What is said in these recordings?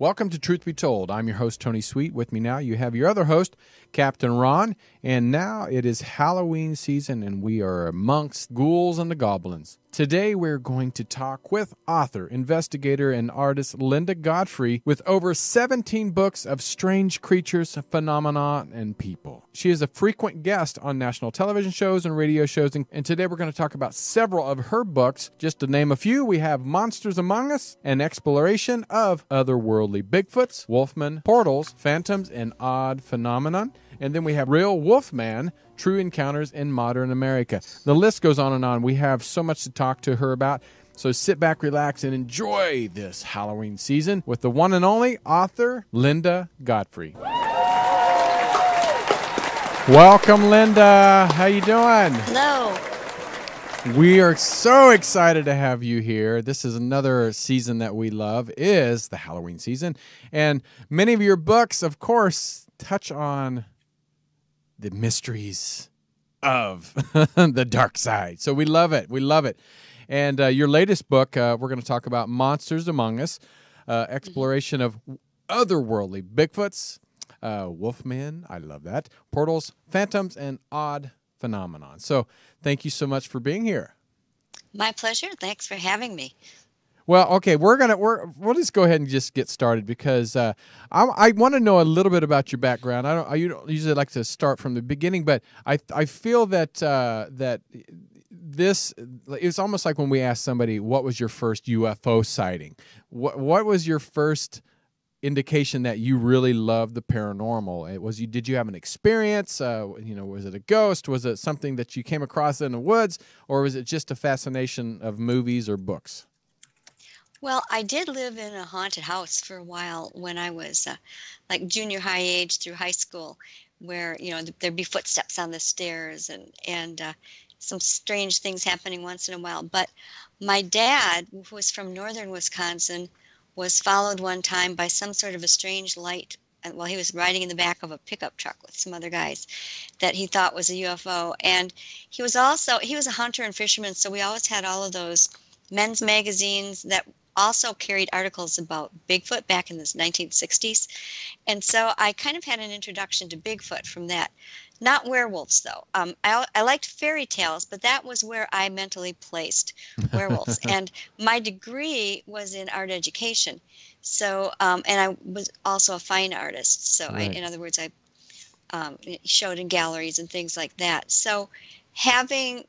Welcome to Truth Be Told. I'm your host, Tony Sweet. With me now, you have your other host, Captain Ron. And now it is Halloween season, and we are amongst ghouls and the goblins. Today, we're going to talk with author, investigator, and artist Linda Godfrey with over 17 books of strange creatures, phenomena, and people. She is a frequent guest on national television shows and radio shows, and today we're going to talk about several of her books. Just to name a few, we have Monsters Among Us, an exploration of otherworldly Bigfoots, Wolfmen, portals, phantoms, and odd phenomenon. And then we have Real Wolfman, True Encounters in Modern America. The list goes on and on. We have so much to talk to her about. So sit back, relax, and enjoy this Halloween season with the one and only author, Linda Godfrey. Welcome, Linda. How you doing? Hello. We are so excited to have you here. This is another season that we love, is the Halloween season. And many of your books, of course, touch on the mysteries of the dark side. So we love it. We love it. And your latest book, we're going to talk about Monsters Among Us, exploration of otherworldly Bigfoots, Wolfmen, I love that, portals, phantoms, and odd phenomenon. So thank you so much for being here. My pleasure. Thanks for having me. Well, okay, we'll just go ahead and just get started because I want to know a little bit about your background. I don't usually like to start from the beginning, but I feel that this, it's almost like when we ask somebody, what was your first UFO sighting? What was your first indication that you really loved the paranormal? Did you have an experience? Was it a ghost? Was it something that you came across in the woods, or was it just a fascination of movies or books? Well, I did live in a haunted house for a while when I was like junior high age through high school, where there'd be footsteps on the stairs and some strange things happening once in a while. But my dad, who was from northern Wisconsin, was followed one time by some sort of a strange light while he was riding in the back of a pickup truck with some other guys that he thought was a UFO. And he was a hunter and fisherman, so we always had all of those men's magazines that also carried articles about Bigfoot back in the 1960s. And so I kind of had an introduction to Bigfoot from that. Not werewolves, though. I liked fairy tales, but that was where I mentally placed werewolves. And my degree was in art education. So, and I was also a fine artist. So, right. In other words, I showed in galleries and things like that. So having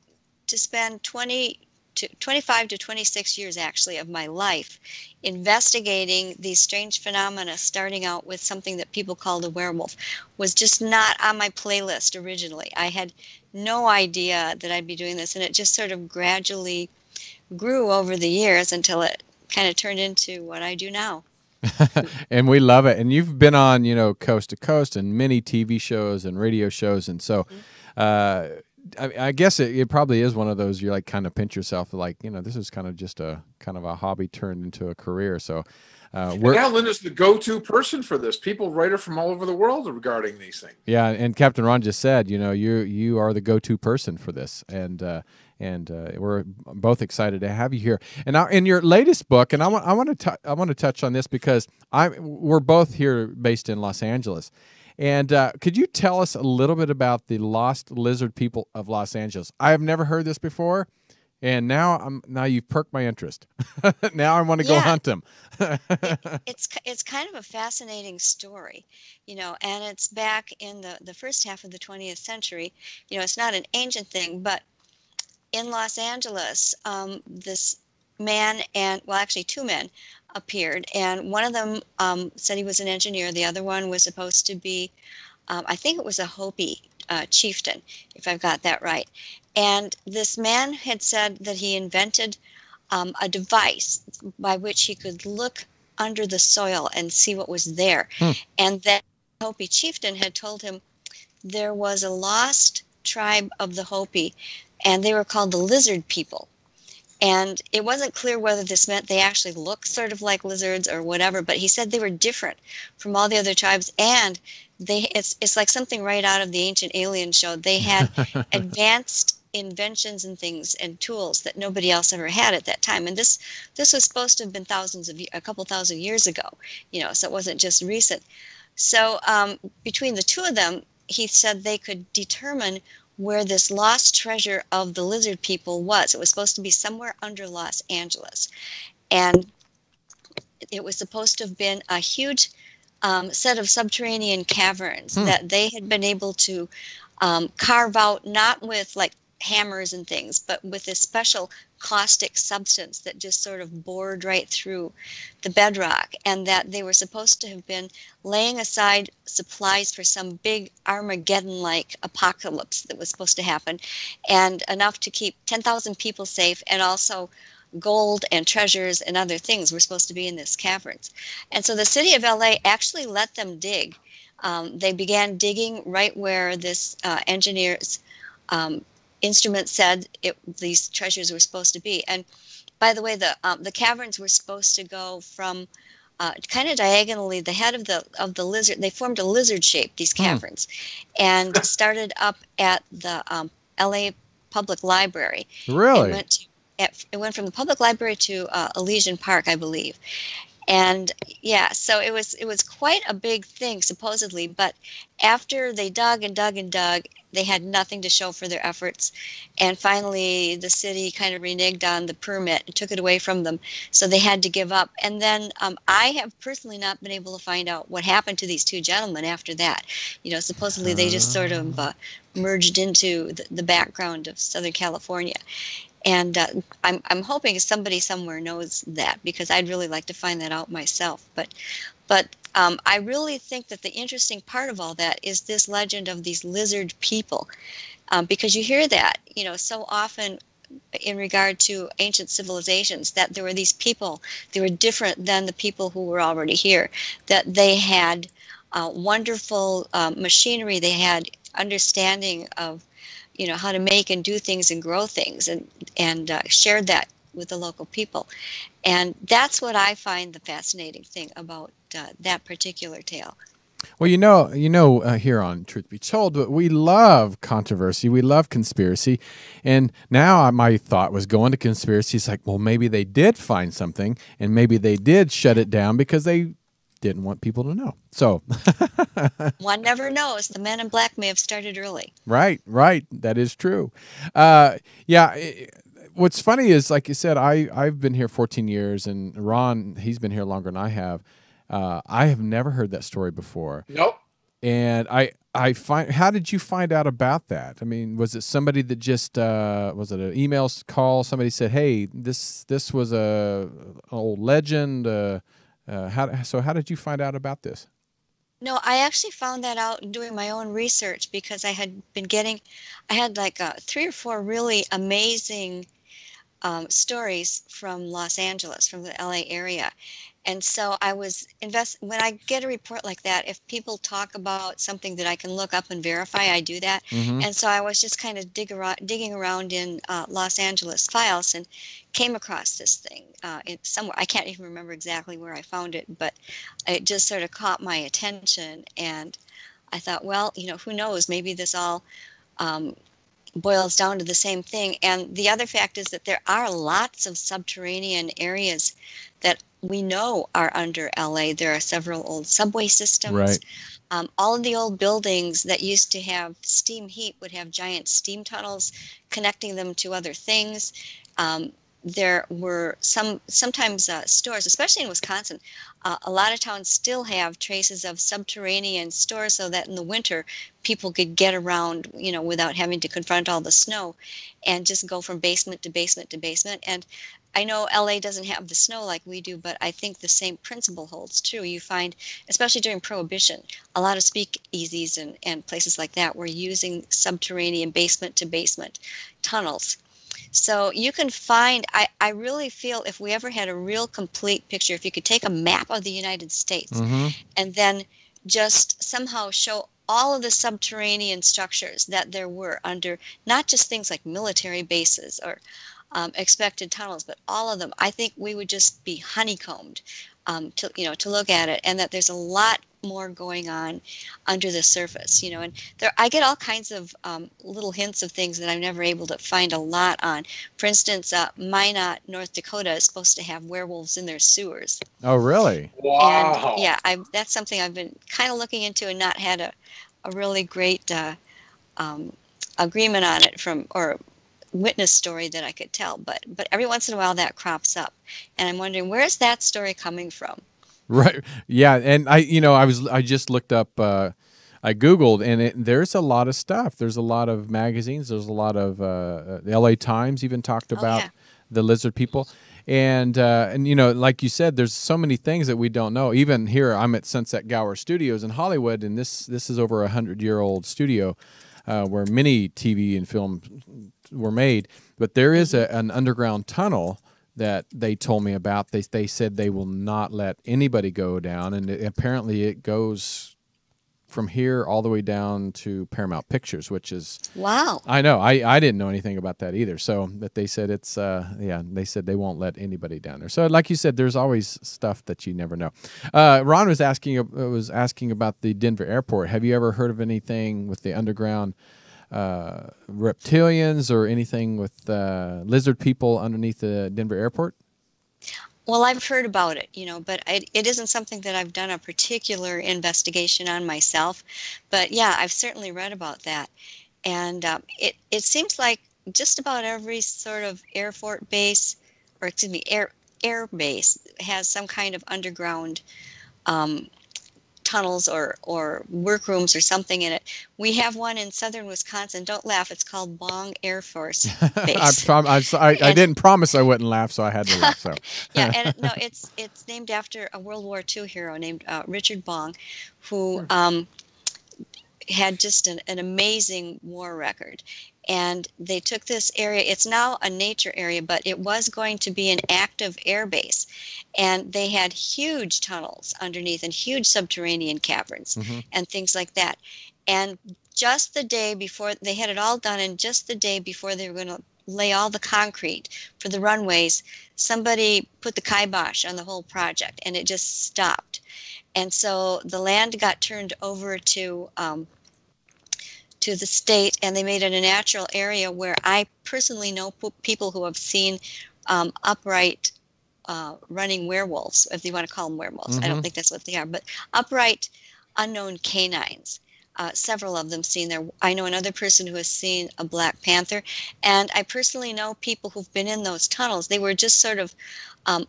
to spend 25 to 26 years actually of my life investigating these strange phenomena, starting out with something that people called a werewolf, was just not on my playlist originally. I had no idea that I'd be doing this, and it just sort of gradually grew over the years until it kind of turned into what I do now. And we love it. And you've been on, Coast to Coast and many TV shows and radio shows, and so I guess it probably is one of those you like kind of pinch yourself like, this is kind of just a hobby turned into a career. So now Linda's the go-to person for this. People write her from all over the world regarding these things. Yeah, and Captain Ron just said, you are the go-to person for this, and we're both excited to have you here. And now in your latest book, and I want to touch on this because we're both here based in Los Angeles. And could you tell us a little bit about the lost lizard people of Los Angeles? I have never heard this before, and now you've perked my interest. Now I want to go hunt them. It's kind of a fascinating story, and it's back in the first half of the 20th century. It's not an ancient thing, but in Los Angeles, this man actually two men appeared, and one of them said he was an engineer. The other one was supposed to be, I think it was a Hopi chieftain, if I've got that right. And this man had said that he invented a device by which he could look under the soil and see what was there. And that Hopi chieftain had told him there was a lost tribe of the Hopi, and they were called the lizard people. And it wasn't clear whether this meant they actually looked sort of like lizards or whatever, but he said they were different from all the other tribes, and it's like something right out of the Ancient Alien show. They had advanced inventions and things and tools that nobody else ever had at that time. And this was supposed to have been a couple thousand years ago, so it wasn't just recent. So between the two of them, he said they could determine where this lost treasure of the lizard people was. It was supposed to be somewhere under Los Angeles. And it was supposed to have been a huge set of subterranean caverns that they had been able to carve out, not with like hammers and things, but with this special caustic substance that just sort of bored right through the bedrock, and that they were supposed to have been laying aside supplies for some big Armageddon-like apocalypse that was supposed to happen, and enough to keep 10,000 people safe, and also gold and treasures and other things were supposed to be in this caverns. And so the city of LA actually let them dig. They began digging right where this engineer's instrument said these treasures were supposed to be. And by the way, the caverns were supposed to go from kind of diagonally, the head of the lizard. They formed a lizard shape, these caverns, and started up at the LA Public Library. Really? It went from the public library to Elysian Park, I believe. And yeah, so it was quite a big thing, supposedly. But after they dug and dug and dug, they had nothing to show for their efforts. And finally, the city kind of reneged on the permit and took it away from them. So they had to give up. And then I have personally not been able to find out what happened to these two gentlemen after that. Supposedly they just sort of merged into the background of Southern California. And I'm hoping somebody somewhere knows that, because I'd really like to find that out myself. But I really think that the interesting part of all that is this legend of these lizard people, because you hear that, so often in regard to ancient civilizations, that there were these people, they were different than the people who were already here, that they had wonderful machinery, they had understanding of how to make and do things and grow things, and shared that with the local people. And that's what I find the fascinating thing about that particular tale. Well, here on Truth Be Told, we love controversy, we love conspiracy, and now my thought was going to conspiracy. It's like, well, maybe they did find something, and maybe they did shut it down because they didn't want people to know. So one never knows. The Men in Black may have started early. Right. That is true. What's funny is, like you said, I've been here 14 years, and Ron, he's been here longer than I have. I have never heard that story before. Nope. And how did you find out about that? I mean, was it somebody that just, was it an email call? Somebody said, hey, this was an old legend. How did you find out about this? No, I actually found that out doing my own research, because I had like 3 or 4 really amazing stories from Los Angeles, from the LA area. And so I was when I get a report like that, if people talk about something that I can look up and verify, I do that. Mm-hmm. And so I was just kind of digging around in Los Angeles files and came across this thing somewhere. I can't even remember exactly where I found it, but it just sort of caught my attention. And I thought, well, who knows? Maybe this all boils down to the same thing. And the other fact is that there are lots of subterranean areas that we know are under LA. There are several old subway systems. Right. All of the old buildings that used to have steam heat would have giant steam tunnels connecting them to other things. There were sometimes stores, especially in Wisconsin. A lot of towns still have traces of subterranean stores, so that in the winter people could get around, without having to confront all the snow, and just go from basement to basement to basement. And I know LA doesn't have the snow like we do, but I think the same principle holds true. You find, especially during Prohibition, a lot of speakeasies and places like that were using subterranean basement to basement tunnels. So you can find, I really feel if we ever had a real complete picture, if you could take a map of the United States mm-hmm. and then just somehow show all of the subterranean structures that there were under, not just things like military bases or expected tunnels, but all of them, I think we would just be honeycombed to look at it, and that there's a lot more going on under the surface, and I get all kinds of little hints of things that I'm never able to find a lot on. For instance, Minot, North Dakota is supposed to have werewolves in their sewers. Oh, really? Wow. And yeah, that's something I've been kind of looking into and not had a really great agreement on it or witness story that I could tell. But every once in a while that crops up, and I'm wondering, where's that story coming from? Right. Yeah. And I just looked up, I Googled, and there's a lot of stuff. There's a lot of magazines. There's a lot of, the LA Times even talked about the lizard people. And like you said, there's so many things that we don't know. Even here, I'm at Sunset Gower Studios in Hollywood, and this is over 100-year-old studio where many TV and film were made. But there is an underground tunnel that they told me about. They said they will not let anybody go down, and apparently it goes from here all the way down to Paramount Pictures, which is wow. I know I didn't know anything about that either. So that they said it's they said they won't let anybody down there. So like you said, there's always stuff that you never know. Ron was asking about the Denver airport. Have you ever heard of anything with the underground reptilians or anything with lizard people underneath the Denver airport? Well, I've heard about it, but it isn't something that I've done a particular investigation on myself. But yeah, I've certainly read about that. And it seems like just about every sort of air base has some kind of underground tunnels or workrooms or something in it. We have one in southern Wisconsin. Don't laugh. It's called Bong Air Force Base. I didn't promise I wouldn't laugh, so I had to laugh. So yeah, and it's named after a World War II hero named Richard Bong, who had just an amazing war record. And they took this area. It's now a nature area, but it was going to be an active air base. And they had huge tunnels underneath and huge subterranean caverns and things like that. And just the day before, they had it all done, and just the day before they were going to lay all the concrete for the runways, somebody put the kibosh on the whole project, and it just stopped. And so the land got turned over to the state, and they made it a natural area where I personally know people who have seen upright running werewolves, if you want to call them werewolves. I don't think that's what they are, but upright unknown canines. Several of them seen there. I know another person who has seen a black panther, and I personally know people who've been in those tunnels. They were just sort of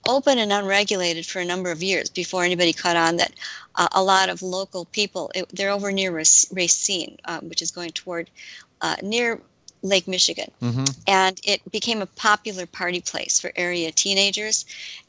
open and unregulated for a number of years before anybody caught on that a lot of local people, they're over near Racine, which is going toward near Lake Michigan. And it became a popular party place for area teenagers.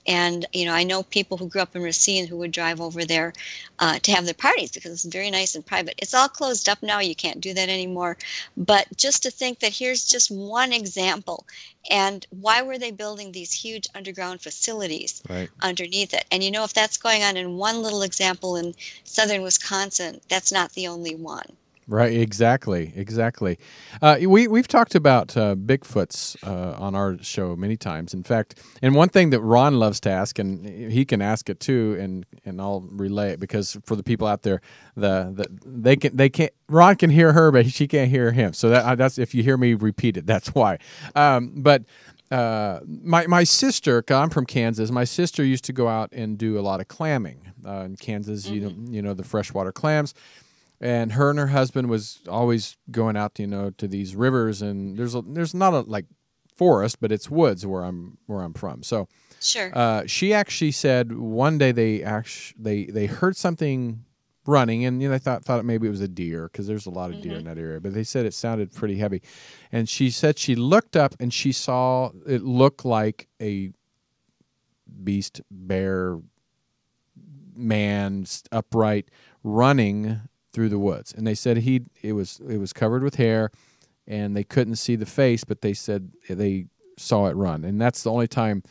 And, I know people who grew up in Racine who would drive over there to have their parties because it's very nice and private. It's all closed up now. You can't do that anymore. But just to think that here's just one example. And why were they building these huge underground facilities underneath it? And if that's going on in one little example in southern Wisconsin, that's not the only one. Right, exactly. We've talked about Bigfoots on our show many times. In fact, and one thing that Ron loves to ask, and he can ask it too, and I'll relay it because for the people out there, they can't. Ron can hear her, but she can't hear him. So that's if you hear me repeat it, that's why. But my sister, 'cause I'm from Kansas, my sister used to go out and do a lot of clamming in Kansas. You know the freshwater clams. And her husband was always going out, to these rivers, and there's not a forest, but it's woods where I'm from. So sure. She actually said one day they heard something running, and they thought maybe it was a deer because there's a lot of deer in that area. But they said it sounded pretty heavy, and she said she looked up and she saw it look like a beast, bear, man, upright, running through the woods. And they said it was covered with hair, and they couldn't see the face, but they said they saw it run. And that's the only time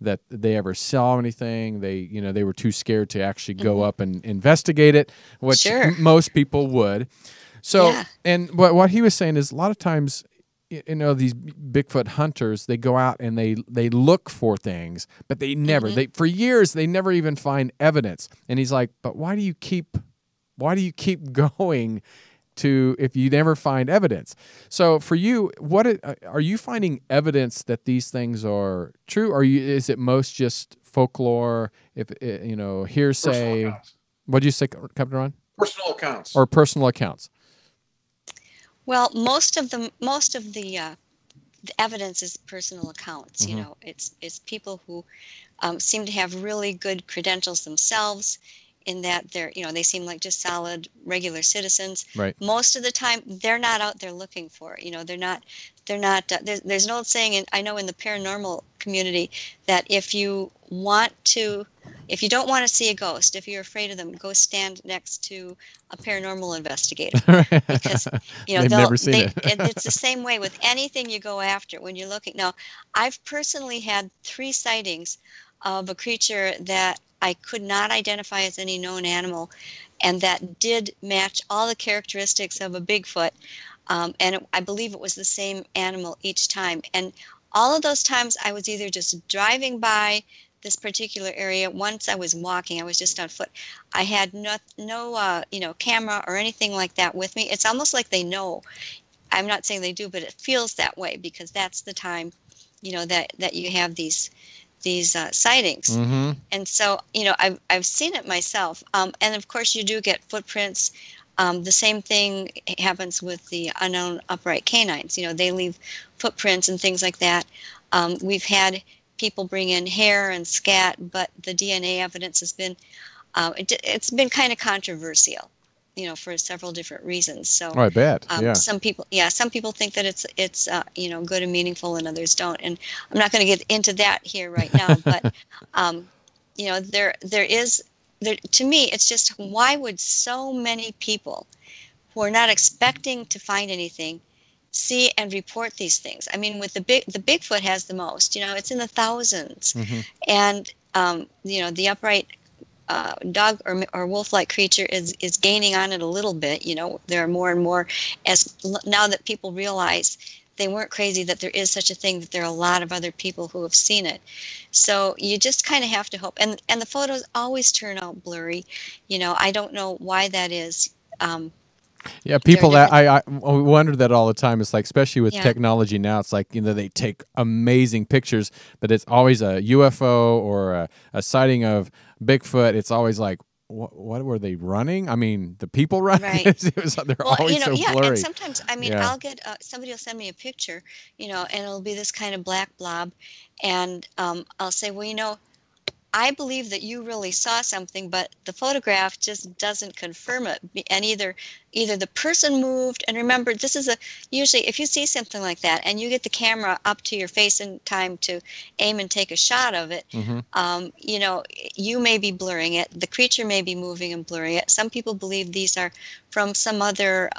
that they ever saw anything. They were too scared to actually go up and investigate it, which most people would. So, and what he was saying is a lot of times, these Bigfoot hunters, they go out and they look for things, but they never, for years, they never even find evidence. And he's like, but why do you keep Why do you keep going to if you never find evidence? So for you, are you finding evidence that these things are true? Or is it most just folklore? If hearsay? What did you say, Captain Ron? Personal accounts. Or personal accounts. Well, most of the evidence is personal accounts. Mm-hmm. You know, it's people who seem to have really good credentials themselves, in that they seem like just solid regular citizens. Right. Most of the time they're not out there looking for it. They're not there's an old saying, and I know in the paranormal community, that if you don't want to see a ghost, if you're afraid of them, go stand next to a paranormal investigator, because they've never seen it. It's the same way with anything you go after when you're looking. Now, I've personally had 3 sightings of a creature that I could not identify as any known animal, and that did match all the characteristics of a Bigfoot. I believe it was the same animal each time. And all of those times I was either just driving by this particular area. Once I was walking, I was just on foot. I had no camera or anything like that with me. It's almost like they know. I'm not saying they do, but it feels that way, because that's the time, that you have these sightings. Mm-hmm. And so, I've seen it myself. And of course you do get footprints. The same thing happens with the unknown upright canines. They leave footprints and things like that. We've had people bring in hair and scat, but the DNA evidence has been, it's been kind of controversial, for several different reasons. So I bet. Yeah. Some people think that it's good and meaningful, and others don't. And I'm not going to get into that here right now, but to me, it's just, why would so many people who are not expecting to find anything see and report these things? I mean, with the Bigfoot has the most, it's in the thousands. Mm-hmm. And the upright dog or wolf-like creature is gaining on it a little bit. There are more and more, now that people realize they weren't crazy, that there is such a thing, that there are a lot of other people who have seen it. So you just kind of have to hope. And the photos always turn out blurry. I don't know why that is. Yeah, people that I wonder that all the time. It's like, especially with technology now, it's like, they take amazing pictures, but it's always a UFO or a sighting of Bigfoot. It's always like, what were they running? I mean, the people running? Right. They're always so blurry. And sometimes, I'll get, somebody will send me a picture, and it'll be this kind of black blob, and I'll say, well, I believe that you really saw something, but the photograph just doesn't confirm it. And either the person moved, and remember, this is usually if you see something like that and you get the camera up to your face in time to aim and take a shot of it, mm-hmm. You may be blurring it. The creature may be moving and blurring it. Some people believe these are from some other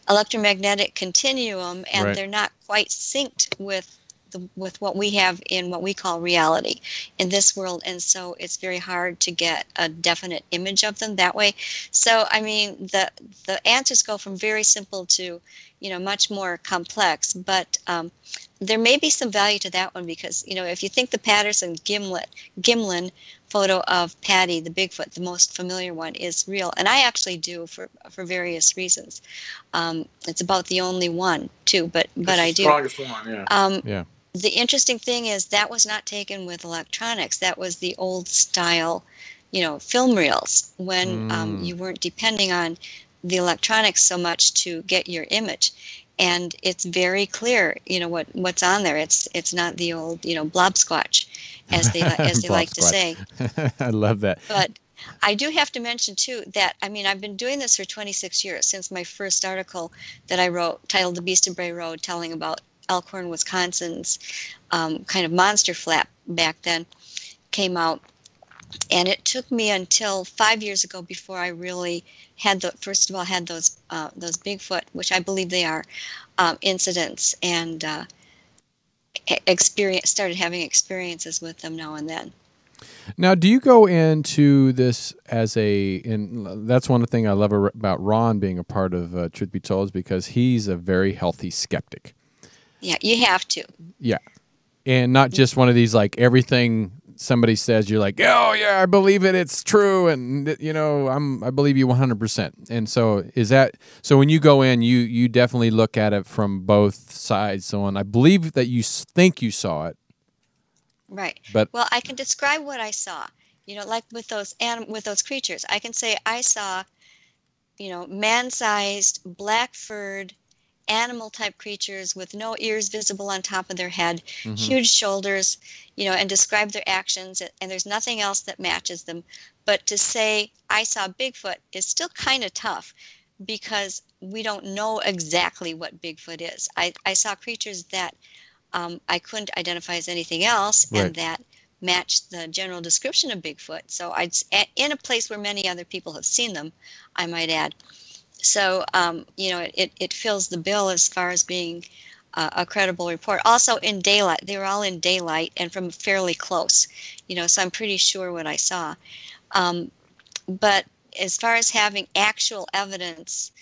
electromagnetic continuum, and they're not quite synced with what we have in what we call reality in this world, and so it's very hard to get a definite image of them that way. So the answers go from very simple to much more complex, but there may be some value to that one, because if you think the Patterson-Gimlin photo of Patty the Bigfoot, the most familiar one, is real, and I actually do for various reasons. It's about the only one too, but I do. The strongest one, yeah. The interesting thing is that was not taken with electronics. That was the old style, film reels, when you weren't depending on the electronics so much to get your image. And it's very clear, what's on there. It's not the old, blobsquatch, as they like to say. I love that. But I do have to mention too that I've been doing this for 26 years, since my first article that I wrote, titled "The Beast of Bray Road," telling about Elkhorn, Wisconsin's kind of monster flap back then, came out. And it took me until 5 years ago before I really had those Bigfoot, which I believe they are, incidents, and started having experiences with them now and then. Now, do you go into this and that's one thing I love about Ron being a part of Truth Be Told, is because he's a very healthy skeptic. Yeah, you have to. Yeah. And not just one of these, like, everything somebody says, you're like, oh yeah, I believe it. It's true. And I believe you 100%. And so so when you go in, you definitely look at it from both sides. So I believe that you think you saw it. Right. But well, I can describe what I saw, like with those creatures. I can say I saw, man-sized, black-furred, animal-type creatures with no ears visible on top of their head, huge shoulders, and describe their actions, and there's nothing else that matches them. But to say I saw Bigfoot is still kind of tough because we don't know exactly what Bigfoot is. I saw creatures that I couldn't identify as anything else, right. and that matched the general description of Bigfoot. So in a place where many other people have seen them, I might add. So, it fills the bill as far as being a credible report. Also in daylight. They were all in daylight and from fairly close, so I'm pretty sure what I saw. But as far as having actual evidence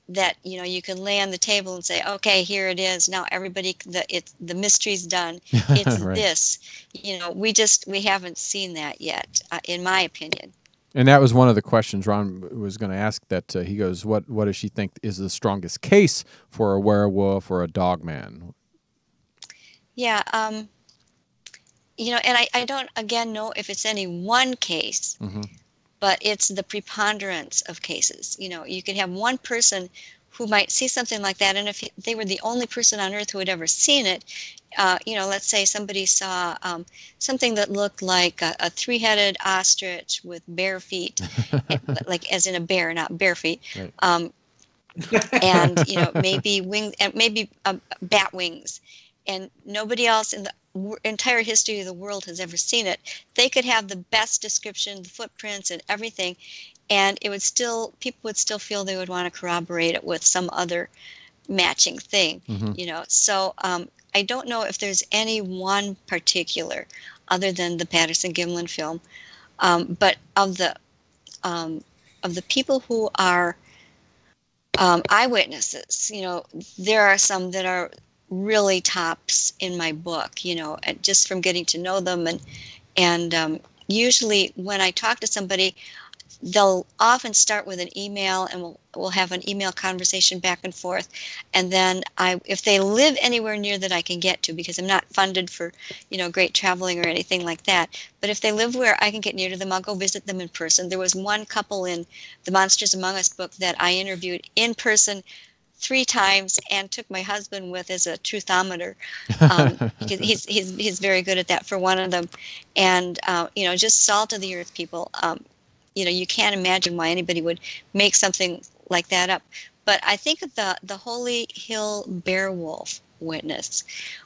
that, you can lay on the table and say, okay, here it is. Now everybody, the mystery's done. It's right. this, we haven't seen that yet, in my opinion. And that was one of the questions Ron was going to ask. That he goes, "What does she think is the strongest case for a werewolf or a dogman?" Yeah, and I don't again know if it's any one case, but it's the preponderance of cases. You could have one person who might see something like that, and if they were the only person on Earth who had ever seen it, let's say somebody saw something that looked like a three-headed ostrich with bare feet, like as in a bear, not bare feet, right. And maybe wings, and maybe bat wings, and nobody else in the entire history of the world has ever seen it. They could have the best description, the footprints, and everything, and people would still feel they would want to corroborate it with some other matching thing, So I don't know if there's any one particular, other than the Patterson-Gimlin film, but of the people who are eyewitnesses, there are some that are really tops in my book, just from getting to know them, and usually when I talk to somebody, they'll often start with an email, and we'll have an email conversation back and forth. And then if they live anywhere near that I can get to, because I'm not funded for, great traveling or anything like that. But if they live where I can get near to them, I'll go visit them in person. There was one couple in the Monsters Among Us book that I interviewed in person 3 times and took my husband with as a truthometer. Because he's very good at that for one of them. And, just salt of the earth people. You can't imagine why anybody would make something like that up. But I think of the Holy Hill Bear Wolf witness,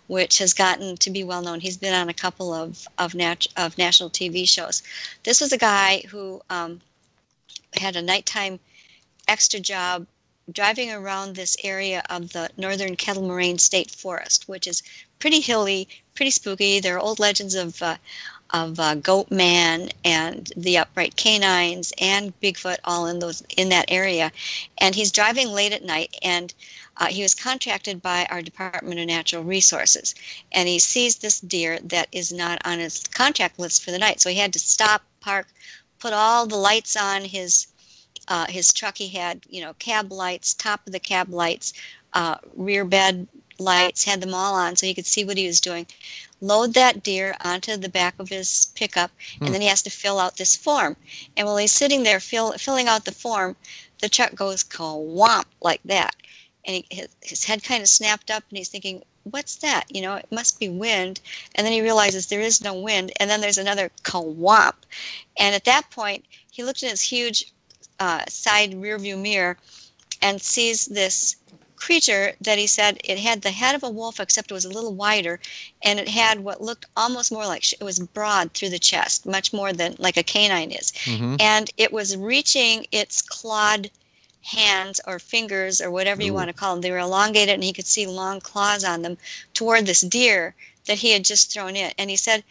which has gotten to be well known. He's been on a couple of national TV shows. This was a guy who had a nighttime extra job driving around this area of the northern Kettle Moraine State Forest, which is pretty hilly, pretty spooky. There are old legends of Goat Man and the upright canines and Bigfoot all in that area. And he's driving late at night, and he was contracted by our Department of Natural Resources, and he sees this deer that is not on his contract list for the night. So he had to stop, park, put all the lights on his truck. He had, cab lights, top of the cab lights, rear bed lights, had them all on so he could see what he was doing. Load that deer onto the back of his pickup, and then he has to fill out this form. And while he's sitting there filling out the form, the truck goes ka-womp like that. And his head kind of snapped up, and he's thinking, what's that? It must be wind. And then he realizes there is no wind, and then there's another ka-womp. And at that point, he looked in his huge side rearview mirror and sees this creature that he said it had the head of a wolf, except it was a little wider, and it had what looked almost more like it was broad through the chest, much more than like a canine is. And it was reaching its clawed hands or fingers or whatever you want to call them. They were elongated, and he could see long claws on them toward this deer that he had just thrown in. And he said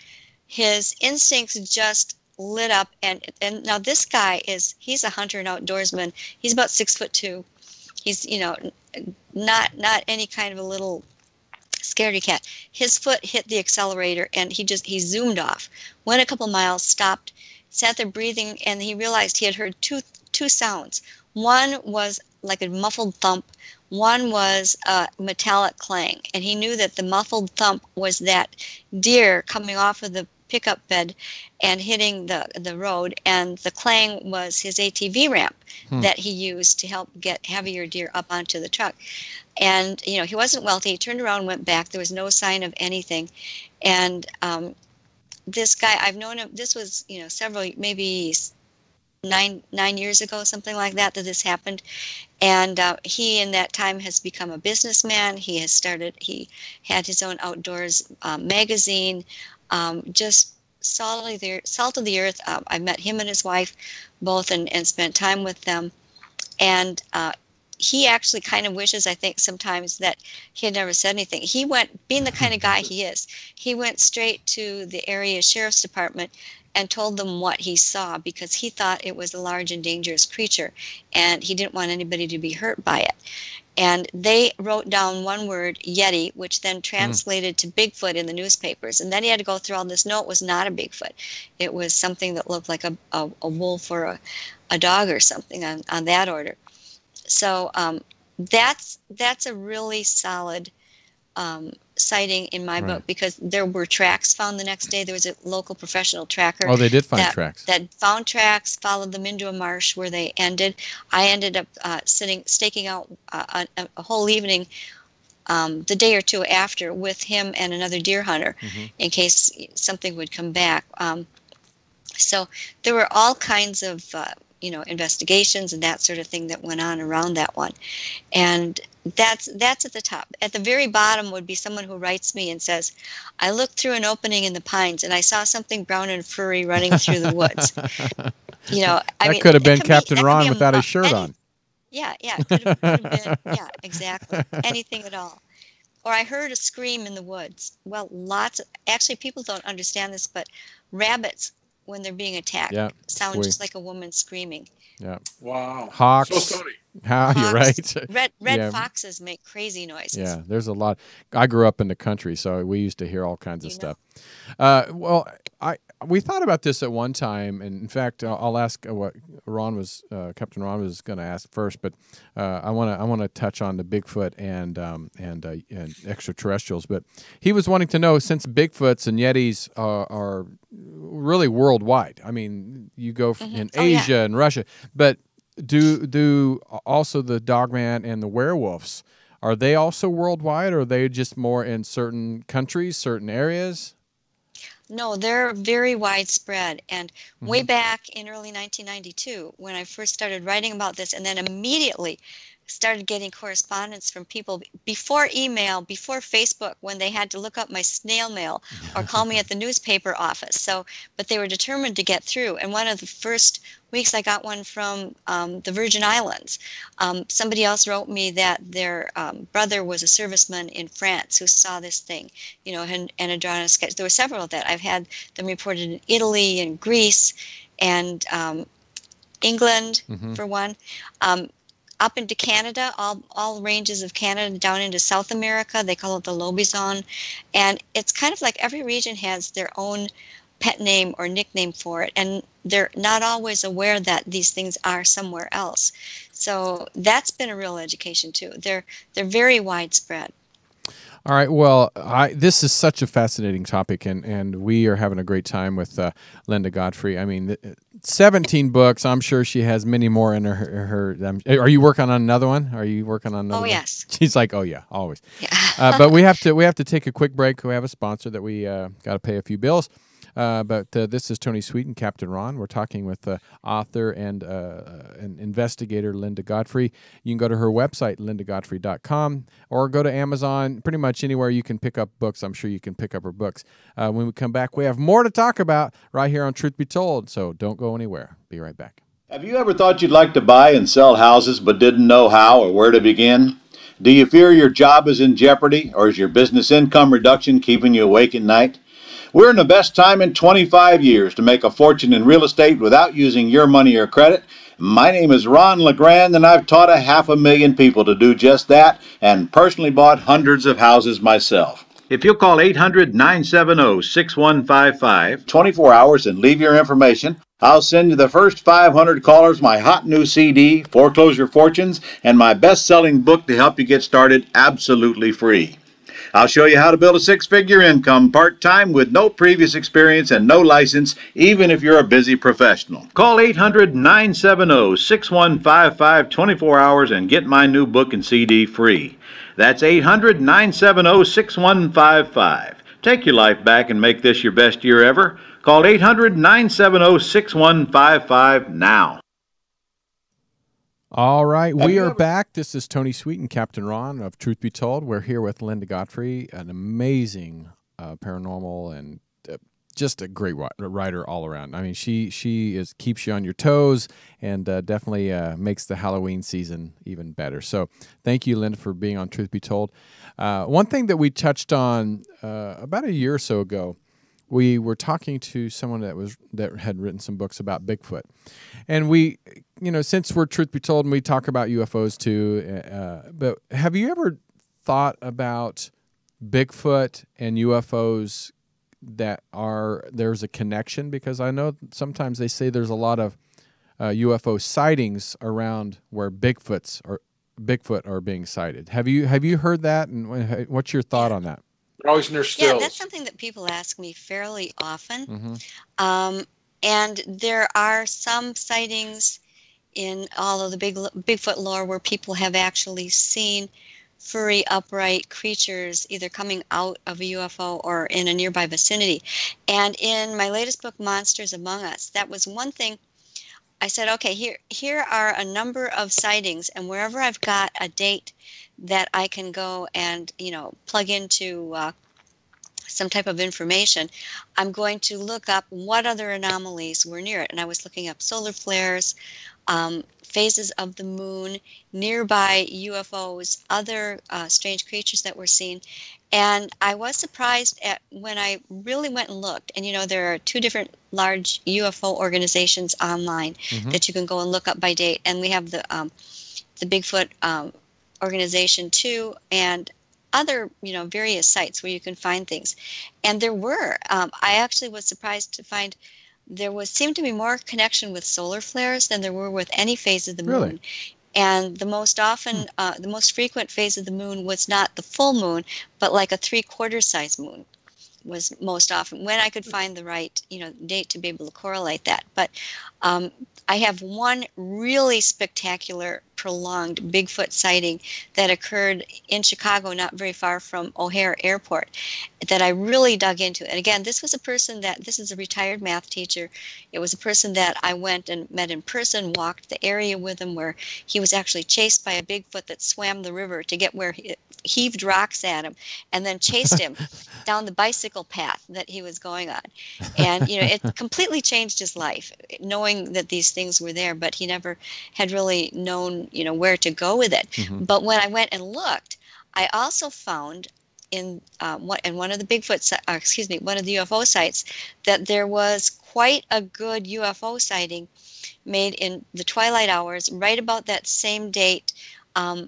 his instincts just lit up. And now this guy he's a hunter and outdoorsman. He's about 6'2". He's, not any kind of a little Scaredy cat. His foot hit the accelerator, and he zoomed off, went a couple miles, stopped, sat there breathing, and he realized he had heard two sounds. One was like a muffled thump. One was a metallic clang, and he knew that the muffled thump was that deer coming off of the pickup bed and hitting the road, and the clang was his ATV ramp that he used to help get heavier deer up onto the truck. And, you know, he wasn't wealthy. He turned around and went back. There was no sign of anything. And this guy, I've known him, this was, you know, several, maybe 9 years ago, something like that this happened. And he in that time has become a businessman. He had his own outdoors magazine, just salt of the earth. I met him and his wife both and spent time with them. And he actually kind of wishes, I think, sometimes that he had never said anything. He went, being the kind of guy he is, he went straight to the area sheriff's department and told them what he saw, because he thought it was a large and dangerous creature, and he didn't want anybody to be hurt by it. And they wrote down one word, Yeti, which then translated to Bigfoot in the newspapers. And then he had to go through all this. No, it was not a Bigfoot. It was something that looked like a wolf or a dog or something on that order. So that's a really solid sighting in my book, because there were tracks found the next day. There was a local professional tracker. Oh, they did find tracks. That found tracks, followed them into a marsh where they ended. I ended up staking out a whole evening the day or two after with him and another deer hunter in case something would come back. So there were all kinds of investigations and that sort of thing that went on around that one. And that's at the top. At the very bottom would be someone who writes me and says, I looked through an opening in the pines and I saw something brown and furry running through the woods. That could have been Captain Ron without his shirt on. Yeah, it could have been, yeah, exactly. Anything at all. Or I heard a scream in the woods. Well, actually people don't understand this, but rabbits, when they're being attacked, sound just like a woman screaming. Yeah. Wow. Hawks. So Tony. You're right. Red foxes make crazy noises. Yeah, there's a lot. I grew up in the country, so we used to hear all kinds of stuff. Well, we thought about this at one time, and in fact, I'll ask what Captain Ron was going to ask first, but I want to touch on the Bigfoot and extraterrestrials. But he was wanting to know, since Bigfoots and Yetis are really worldwide. I mean, you go in Asia and Russia, but do also the Dogman and the werewolves, are they also worldwide, or are they just more in certain countries, certain areas? No, they're very widespread. And way back in early 1992, when I first started writing about this, and then immediately started getting correspondence from people before email, before Facebook, when they had to look up my snail mail or call me at the newspaper office. But they were determined to get through. And one of the first weeks I got one from the Virgin Islands. Somebody else wrote me that their brother was a serviceman in France who saw this thing, and had drawn a sketch. There were several of that. I've had them reported in Italy and Greece and England, for one. Up into Canada, all ranges of Canada, down into South America. They call it the lobizon. And it's kind of like every region has their own pet name or nickname for it, and they're not always aware that these things are somewhere else. So that's been a real education too. They're very widespread. All right. Well, this is such a fascinating topic, and we are having a great time with Linda Godfrey. I mean, 17 books. I'm sure she has many more in her. Are you working on another one? Are you working on another one? Yes. She's like, oh yeah, always. Yeah. But we have to take a quick break. We have a sponsor that we got to pay a few bills. But this is Tony Sweet and Captain Ron. We're talking with author and investigator Linda Godfrey. You can go to her website, lindagodfrey.com, or go to Amazon. Pretty much anywhere you can pick up books, I'm sure you can pick up her books. When we come back, we have more to talk about right here on Truth Be Told, so don't go anywhere. Be right back. Have you ever thought you'd like to buy and sell houses but didn't know how or where to begin? Do you fear your job is in jeopardy, or is your business income reduction keeping you awake at night? We're in the best time in 25 years to make a fortune in real estate without using your money or credit. My name is Ron LeGrand, and I've taught 500,000 people to do just that and personally bought hundreds of houses myself. If you'll call 800-970-6155, 24 hours, and leave your information, I'll send you the first 500 callers my hot new CD, Foreclosure Fortunes, and my best-selling book to help you get started absolutely free. I'll show you how to build a six-figure income part-time with no previous experience and no license, even if you're a busy professional. Call 800-970-6155, 24 hours, and get my new book and CD free. That's 800-970-6155. Take your life back and make this your best year ever. Call 800-970-6155 now. All right, we are back. This is Tony Sweet and Captain Ron of Truth Be Told. We're here with Linda Godfrey, an amazing paranormal and just a great writer all around. I mean, she keeps you on your toes and definitely makes the Halloween season even better. So thank you, Linda, for being on Truth Be Told. One thing that we touched on about a year or so ago, we were talking to someone that had written some books about Bigfoot. And we, since we're Truth Be Told and we talk about UFOs too, but have you ever thought about Bigfoot and UFOs there's a connection? Because I know sometimes they say there's a lot of UFO sightings around where Bigfoot are being sighted. Have you heard that? And what's your thought on that? They're always in their stills. Yeah, that's something that people ask me fairly often. Mm-hmm. And there are some sightings in all of the Bigfoot lore where people have actually seen furry, upright creatures either coming out of a UFO or in a nearby vicinity. And in my latest book, Monsters Among Us, that was one thing. I said, okay, here are a number of sightings, and wherever I've got a date that I can go and, plug into some type of information, I'm going to look up what other anomalies were near it. And I was looking up solar flares, phases of the moon, nearby UFOs, other strange creatures that were seen. And I was surprised at when I really went and looked. And, there are two different large UFO organizations online that you can go and look up by date. And we have the Bigfoot organization too, and other, various sites where you can find things. And there were, I actually was surprised to find seemed to be more connection with solar flares than there were with any phase of the moon. Really? And the most often, the most frequent phase of the moon was not the full moon, but like a 3/4 size moon was most often when I could find the right, date to be able to correlate that. But I have one really spectacular, prolonged Bigfoot sighting that occurred in Chicago, not very far from O'Hare Airport, that I really dug into. And again, this is a retired math teacher. It was a person that I went and met in person, walked the area with him where he was actually chased by a Bigfoot that swam the river to get where he heaved rocks at him and then chased him down the bicycle path that he was going on. And, it completely changed his life, knowing that these things were there, but he never had really known, where to go with it. Mm-hmm. But when I went and looked, I also found in one of the one of the UFO sites, that there was quite a good UFO sighting made in the twilight hours, right about that same date,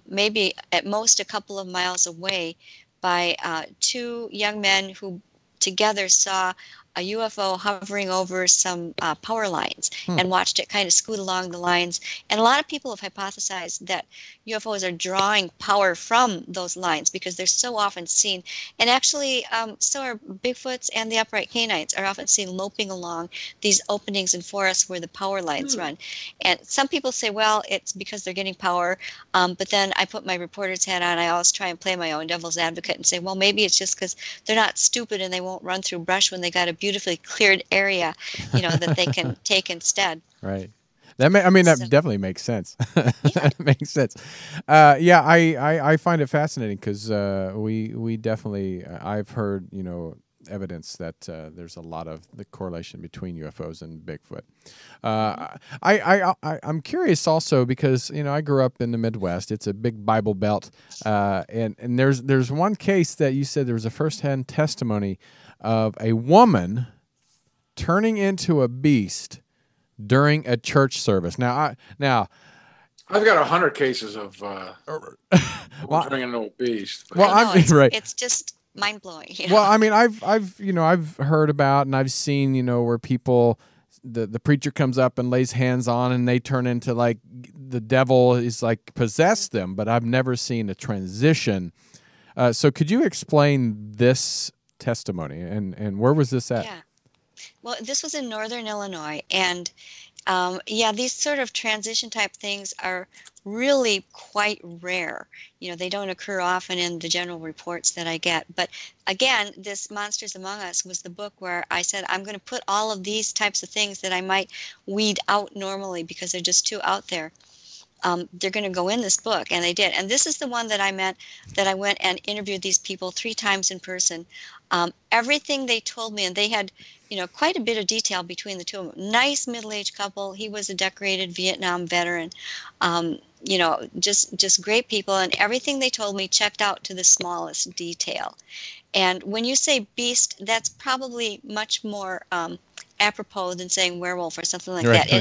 maybe at most a couple of miles away, by two young men who together saw a UFO hovering over some power lines and watched it kind of scoot along the lines. And a lot of people have hypothesized that UFOs are drawing power from those lines because they're so often seen. And actually, so are Bigfoots and the upright canines are often seen loping along these openings in forests where the power lines run. And some people say, well, it's because they're getting power. But then I put my reporter's hat on. I always try and play my own devil's advocate and say, well, maybe it's just because they're not stupid and they won't run through brush when they got a beautifully cleared area, that they can take instead. Right. That definitely makes sense. Yeah. That makes sense. I find it fascinating because we definitely I've heard evidence that there's a lot of the correlation between UFOs and Bigfoot. I'm curious also because I grew up in the Midwest. It's a big Bible Belt, and there's one case that you said there was a firsthand testimony of a woman turning into a beast during a church service. Now, I've got 100 cases of well, turning into a beast. well, I know, right. It's just mind blowing. Well, I mean, I've heard about and I've seen, where people, the preacher comes up and lays hands on and they turn into like the devil is like possessed them, but I've never seen a transition. So could you explain this testimony and where was this at? Yeah. Well, this was in Northern Illinois, and these sort of transition type things are really quite rare. They don't occur often in the general reports that I get. But again, this Monsters Among Us was the book where I said, I'm going to put all of these types of things that I might weed out normally because they're just too out there. They're going to go in this book, and they did. And this is the one that I meant, that I went and interviewed these people 3 times in person. Everything they told me, and they had, quite a bit of detail between the two of them. Nice middle-aged couple. He was a decorated Vietnam veteran. Just great people, and everything they told me checked out to the smallest detail. And when you say beast, that's probably much more apropos than saying werewolf or something like that.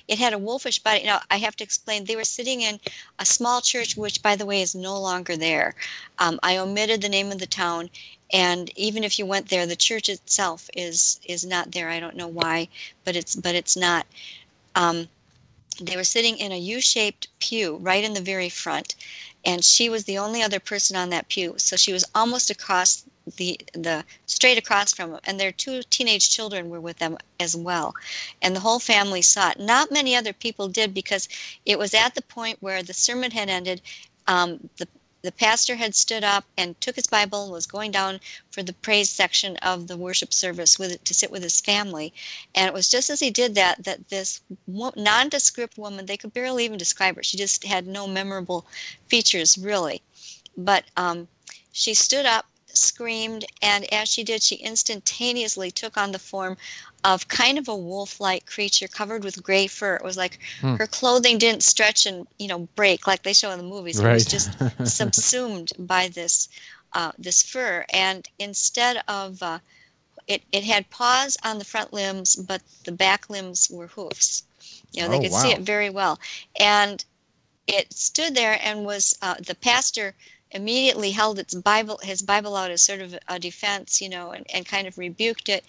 It had a wolfish body. Now, I have to explain, they were sitting in a small church, which, by the way, is no longer there. I omitted the name of the town, and even if you went there, the church itself is not there. I don't know why, but it's not. They were sitting in a U-shaped pew right in the very front, and she was the only other person on that pew. So she was almost across the straight across from them, and their 2 teenage children were with them as well. And the whole family saw it. Not many other people did, because it was at the point where the sermon had ended. The pastor had stood up and took his Bible and was going down for the praise section of the worship service to sit with his family. And it was just as he did that this nondescript woman, they could barely even describe her. She just had no memorable features, really. But she stood up, screamed, and as she did, she instantaneously took on the form of kind of a wolf-like creature covered with gray fur. It was like her clothing didn't stretch and break like they show in the movies. Right. It was just subsumed by this fur. And instead of it had paws on the front limbs, but the back limbs were hoofs. They could see it very well. And it stood there and was the pastor immediately held his Bible out as sort of a defense, and kind of rebuked it.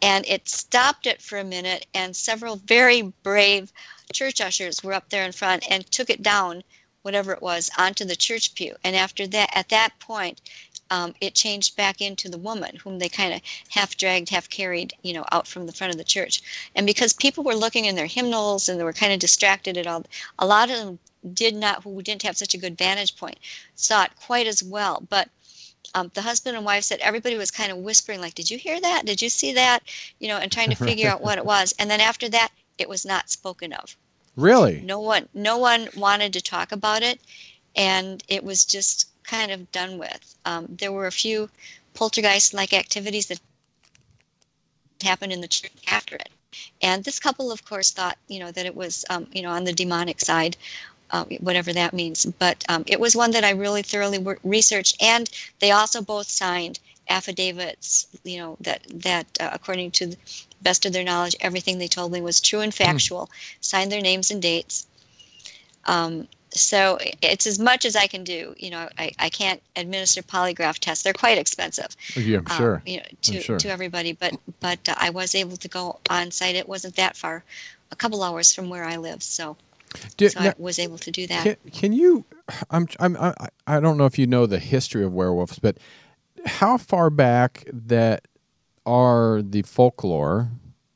And it stopped it for a minute, and several very brave church ushers were up there in front and took it down, whatever it was, onto the church pew. And after that, at that point, it changed back into the woman, whom they kind of half dragged, half carried, out from the front of the church. And because people were looking in their hymnals and they were kind of distracted at all, a lot of them who didn't have such a good vantage point, saw it quite as well. But the husband and wife said everybody was kind of whispering, like, did you hear that? Did you see that? And trying to figure out what it was. And then after that, it was not spoken of. Really? No one wanted to talk about it, and it was just kind of done with. There were a few poltergeist-like activities that happened in the church after it. And this couple, of course, thought, that it was, on the demonic side, whatever that means. But it was one that I really thoroughly researched, and they also both signed affidavits, that according to the best of their knowledge, everything they told me was true and factual, signed their names and dates. So it's as much as I can do. I can't administer polygraph tests. They're quite expensive. Yeah, I'm sure. To everybody. But I was able to go on site. It wasn't that far, a couple hours from where I live. So I was able to do that. Can you? I don't know if you know the history of werewolves, but how far back that are the folklore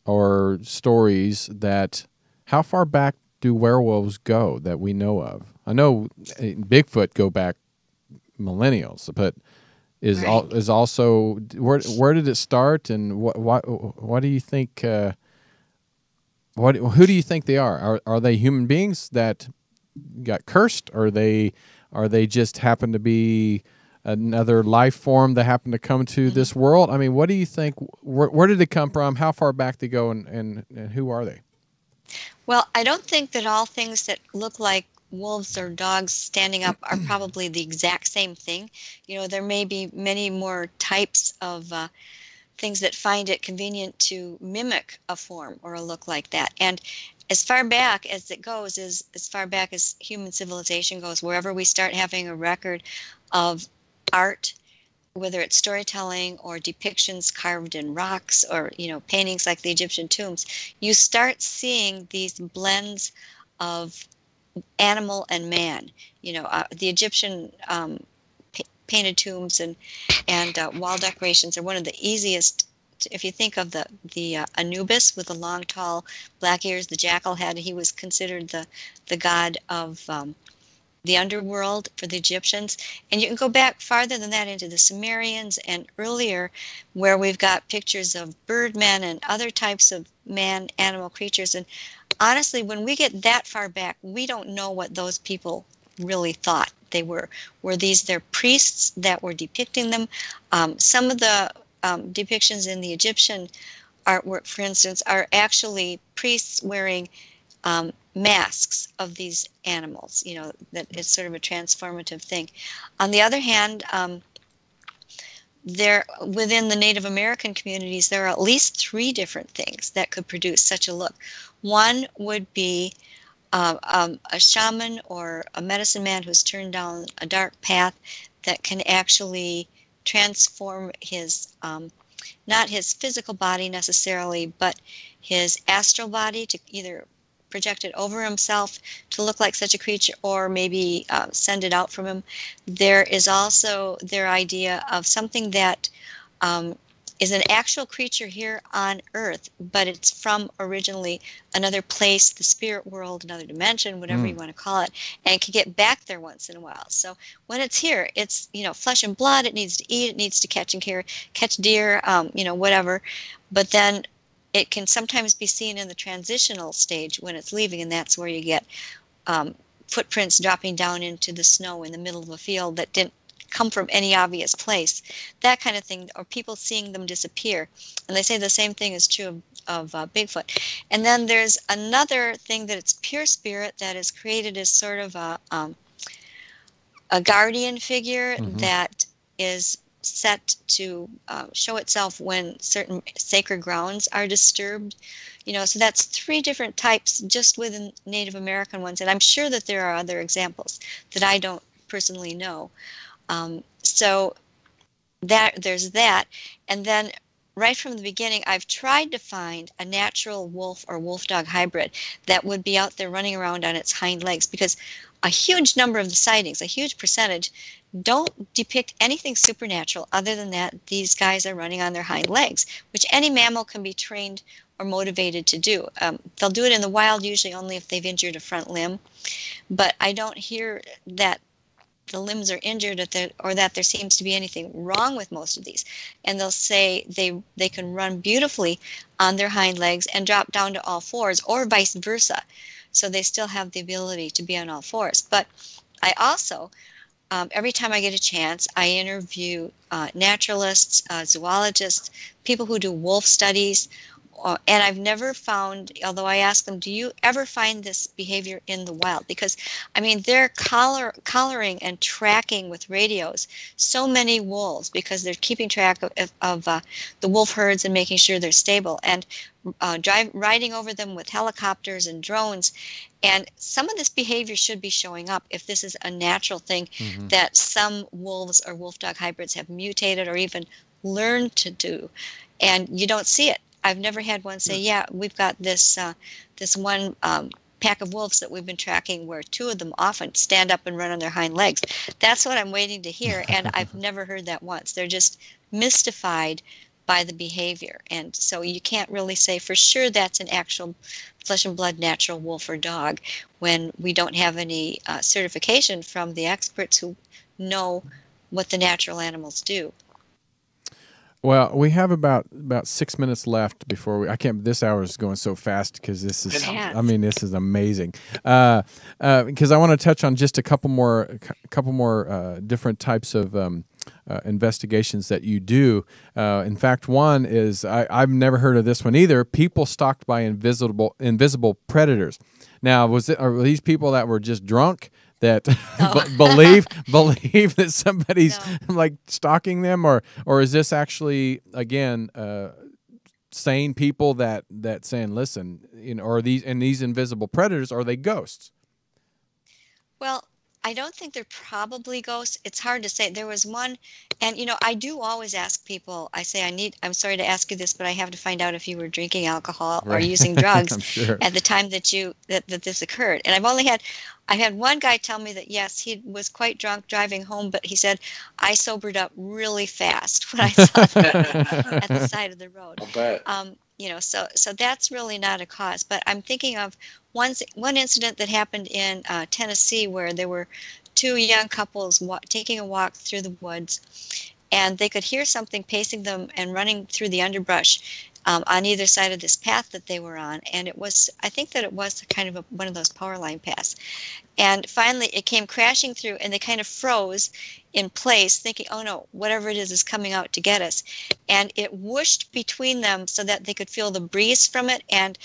or stories that? How far back do werewolves go that we know of? I know Bigfoot go back millennials, but is also where did it start, and what do you think? Who do you think they are? Are they human beings that got cursed, or are they just happen to be another life form that happened to come to this world? I mean, what do you think? Where did they come from? How far back they go, and who are they? Well, I don't think that all things that look like wolves or dogs standing up are probably the exact same thing. There may be many more types of things that find it convenient to mimic a form or a look like that. And as far back as it goes is as far back as human civilization goes, wherever we start having a record of art, whether it's storytelling or depictions carved in rocks or, paintings like the Egyptian tombs, you start seeing these blends of animal and man. The Egyptian painted tombs and wall decorations are one of the easiest. If you think of the Anubis with the long, tall black ears, the jackal had, he was considered the god of the underworld for the Egyptians. And you can go back farther than that into the Sumerians and earlier, where we've got pictures of birdmen and other types of man-animal creatures. And honestly, when we get that far back, we don't know what those people really thought they were. Were these their priests that were depicting them? Some of the depictions in the Egyptian artwork, for instance, are actually priests wearing masks of these animals. That it's sort of a transformative thing. On the other hand, within the Native American communities, there are at least 3 different things that could produce such a look. One would be a shaman or a medicine man who's turned down a dark path that can actually transform his, not his physical body necessarily, but his astral body to either project it over himself to look like such a creature or maybe send it out from him. There is also their idea of something that is an actual creature here on Earth, but it's from originally another place, the spirit world, another dimension, whatever you want to call it, and can get back there once in a while. So when it's here, it's flesh and blood. It needs to eat. It needs to catch deer, whatever. But then it can sometimes be seen in the transitional stage when it's leaving, and that's where you get footprints dropping down into the snow in the middle of a field that didn't come from any obvious place, that kind of thing, or people seeing them disappear. And they say the same thing is true of Bigfoot. And then there's another thing that it's pure spirit that is created as sort of a guardian figure that is set to show itself when certain sacred grounds are disturbed. So that's 3 different types just within Native American ones. And I'm sure that there are other examples that I don't personally know. So there's that. And then right from the beginning, I've tried to find a natural wolf or wolf-dog hybrid that would be out there running around on its hind legs, because a huge number of the sightings, a huge percentage, don't depict anything supernatural other than that these guys are running on their hind legs, which any mammal can be trained or motivated to do. They'll do it in the wild usually only if they've injured a front limb, but I don't hear that the limbs are injured or that there seems to be anything wrong with most of these. And they'll say they can run beautifully on their hind legs and drop down to all fours, or vice versa. So they still have the ability to be on all fours. But I also, every time I get a chance, I interview naturalists, zoologists, people who do wolf studies, and I've never found, although I ask them, do you ever find this behavior in the wild? Because, they're collaring and tracking with radios so many wolves because they're keeping track of the wolf herds and making sure they're stable, and riding over them with helicopters and drones. And some of this behavior should be showing up if this is a natural thing that some wolves or wolf-dog hybrids have mutated or even learned to do, and you don't see it. I've never had one say, yeah, we've got this one pack of wolves that we've been tracking where 2 of them often stand up and run on their hind legs. That's what I'm waiting to hear, and I've never heard that once. They're just mystified by the behavior, and so you can't really say for sure that's an actual flesh and blood natural wolf or dog when we don't have any certification from the experts who know what the natural animals do. Well, we have about 6 minutes left before this hour is going so fast because this is, this is amazing. Because I want to touch on just a couple more different types of investigations that you do. In fact, one is, I've never heard of this one either, people stalked by invisible predators. Now, are these people that were just drunk that Oh. believe that somebody's No. like stalking them, or is this actually again sane people that saying, listen, or these invisible predators, are they ghosts? Well, I don't think they're probably ghosts. It's hard to say. There was one, and I do always ask people. I say, I'm sorry to ask you this, but I have to find out if you were drinking alcohol or Right. using drugs I'm sure. at the time that this occurred. And I had one guy tell me that yes, he was quite drunk driving home, but he said, I sobered up really fast when I saw that at the side of the road. I'll bet. So that's really not a cause. But I'm thinking of one incident that happened in Tennessee where there were two young couples taking a walk through the woods, and they could hear something pacing them and running through the underbrush on either side of this path that they were on. And I think that it was kind of one of those power line paths. And finally it came crashing through, and they kind of froze in place thinking, oh no, whatever it is coming out to get us. And it whooshed between them so that they could feel the breeze from it. And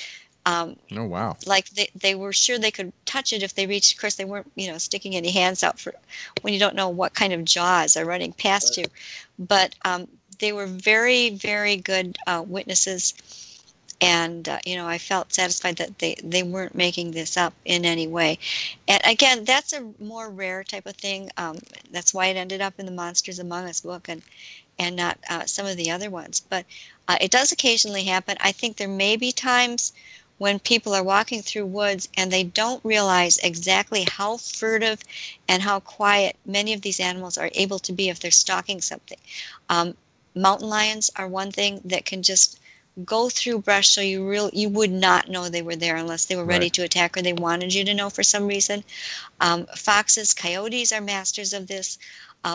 oh wow! like they were sure they could touch it if they reached. Of course, they weren't, sticking any hands out for when you don't know what kind of jaws are running past you. But they were very, very good witnesses, and I felt satisfied that they weren't making this up in any way. And again, that's a more rare type of thing. That's why it ended up in the Monsters Among Us book and not some of the other ones. But it does occasionally happen. I think there may be times when people are walking through woods and they don't realize exactly how furtive and how quiet many of these animals are able to be if they're stalking something. Mountain lions are one thing that can just go through brush so you would not know they were there unless they were ready to attack or they wanted you to know for some reason. Foxes, coyotes are masters of this.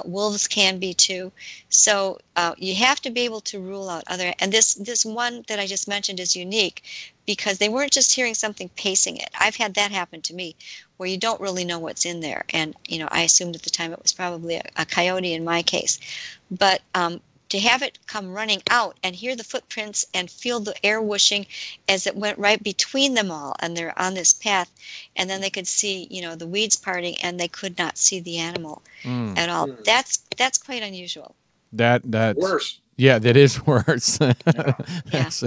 Wolves can be too. So you have to be able to rule out other. And this one that I just mentioned is unique because they weren't just hearing something pacing it. I've had that happen to me where you don't really know what's in there. And, I assumed at the time it was probably a coyote in my case. But to have it come running out and hear the footprints and feel the air whooshing as it went right between them all, and they're on this path, and then they could see, the weeds parting, and they could not see the animal at all. That's quite unusual. That's Worse. Yeah, that is worse. That's,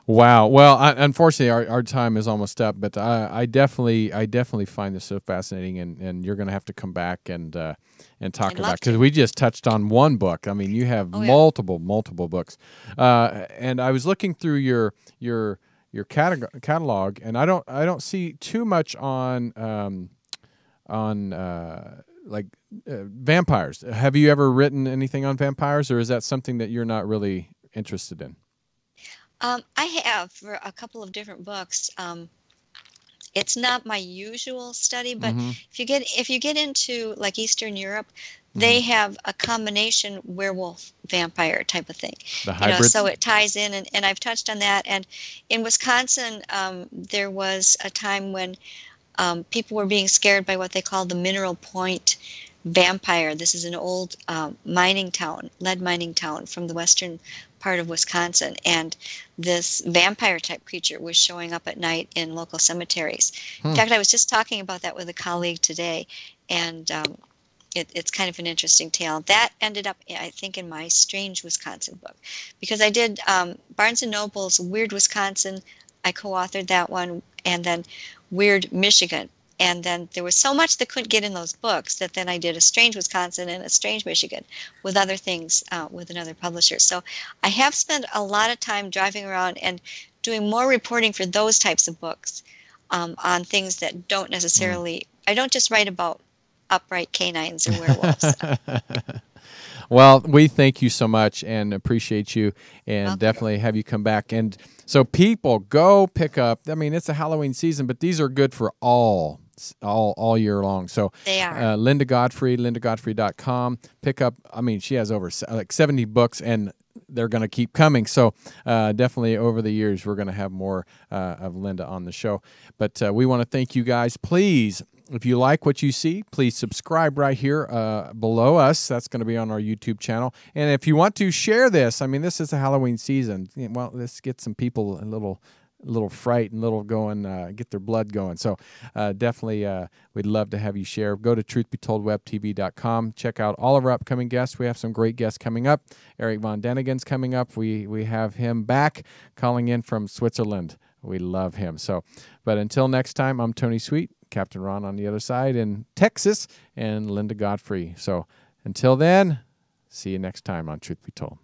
wow. Well, unfortunately, our time is almost up, but I definitely find this so fascinating, and you're going to have to come back and talk about, because we just touched on one book. I mean, you have multiple books, and I was looking through your catalog, and I don't see too much on vampires. Have you ever written anything on vampires, or is that something that you're not really interested in? I have for a couple of different books. It's not my usual study, but if you get into like Eastern Europe, they have a combination werewolf vampire type of thing. The hybrids? So it ties in, and I've touched on that. And in Wisconsin, there was a time when people were being scared by what they called the Mineral Point vampire. This is an old mining town, lead mining town from the western part of Wisconsin, and this vampire type creature was showing up at night in local cemeteries. In fact, I was just talking about that with a colleague today, and it's kind of an interesting tale. That ended up, I think, in my Strange Wisconsin book, because I did Barnes & Noble's Weird Wisconsin. I co-authored that one, and then Weird Michigan. And then there was so much that couldn't get in those books that then I did a Strange Wisconsin and a Strange Michigan with other things with another publisher. So I have spent a lot of time driving around and doing more reporting for those types of books on things that don't necessarily, I don't just write about upright canines and werewolves. Well, we thank you so much and appreciate you, and definitely have you come back. And so people, go pick up, I mean, it's a Halloween season, but these are good for all year long. So they are. Linda Godfrey, lindagodfrey.com. Pick up, I mean, she has over like 70 books, and they're going to keep coming. So definitely over the years, we're going to have more of Linda on the show. But we want to thank you guys. Please, if you like what you see, please subscribe right here below us. That's going to be on our YouTube channel. And if you want to share this, I mean, this is a Halloween season. Well, let's get some people a little little fright and little going, get their blood going. So definitely we'd love to have you share. Go to truthbetoldwebtv.com. Check out all of our upcoming guests. We have some great guests coming up. Eric Von Danigen's coming up. We have him back calling in from Switzerland. We love him. So, but until next time, I'm Tony Sweet, Captain Ron on the other side in Texas, and Linda Godfrey. So until then, see you next time on Truth Be Told.